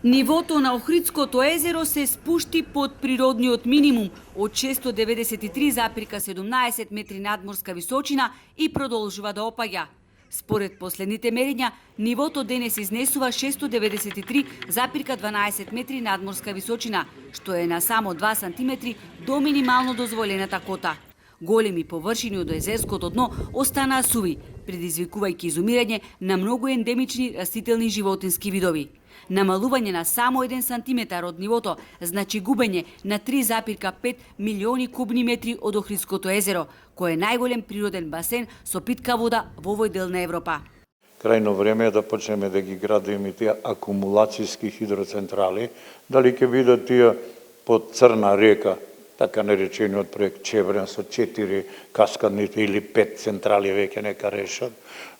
Нивото на Охридското езеро се спушти под природниот минимум од 693,17 метри надморска височина и продолжува да опаѓа. Според последните мерења, нивото денес изнесува 693,12 метри надморска височина, што е на само 2 сантиметри до минимално дозволената кота. Големи површини од езерското дно останаа суви, предизвикувајќи изумирање на многу ендемични растителни и животински видови. Намалување на само 1 сантиметар од нивото значи губење на 3,5 милиони кубни метри од Охридското езеро, кој е најголем природен басен со питка вода во овој дел на Европа. Крајно време е да почнеме да ги градиме тие акумулацијски хидроцентрали, дали ќе бидат тие под Црна река, така наречениот проект Чебрен со 4 каскадните или 5 централи веќе нека решат,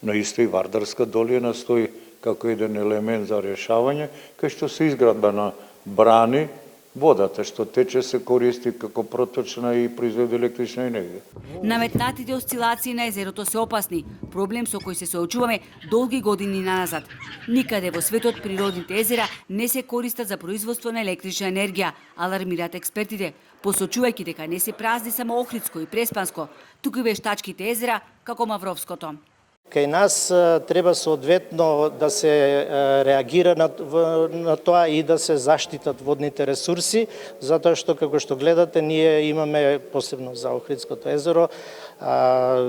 но исто и Вардарска долина стои како еден елемент за решавање, кај што се изградба на брани, водата што тече се користи како проточна и произведе електрична енергија. Наметнатите осцилации на езерото се опасни, проблем со кој се соочуваме долги години наназад. Никаде во светот природните езера не се користат за производство на електрична енергија, алармираат експертите, посочувајќи дека не се празни само Охридско и Преспанско, туку и вештачките езера како Мавровското. Кај нас треба соодветно да се реагира на тоа и да се заштитат водните ресурси, затоа што како што гледате ние имаме посебно за Охридското езеро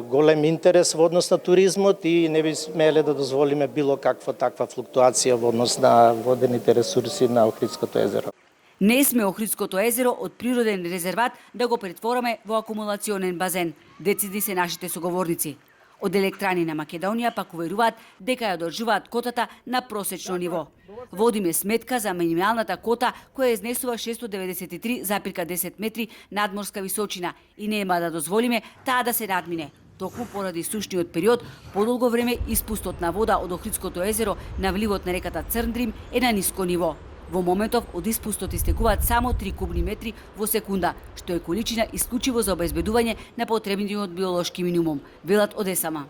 голем интерес во однос на туризмот и не би смеле да дозволиме било каква таква флуктуација во однос на водените ресурси на Охридското езеро. Не сме Охридското езеро од природен резерват да го претвораме во акумулационен базен, децидни се нашите соговорници. Од Електрани на Македонија пак уверуваат дека ја одржуваат котата на просечно ниво. Водиме сметка за минималната кота која изнесува 693,10 метри надморска височина и нема да дозволиме таа да се надмине. Токму поради сушниот период, подолго време испустот на вода од Охридското езеро на вливот на реката Црндрим е на ниско ниво. Во моментов од испустот истекуваат само 3 кубни метри во секунда, што е количина исклучиво за обезбедување на потребниот биолошки минимум, велат од ЕСАМА.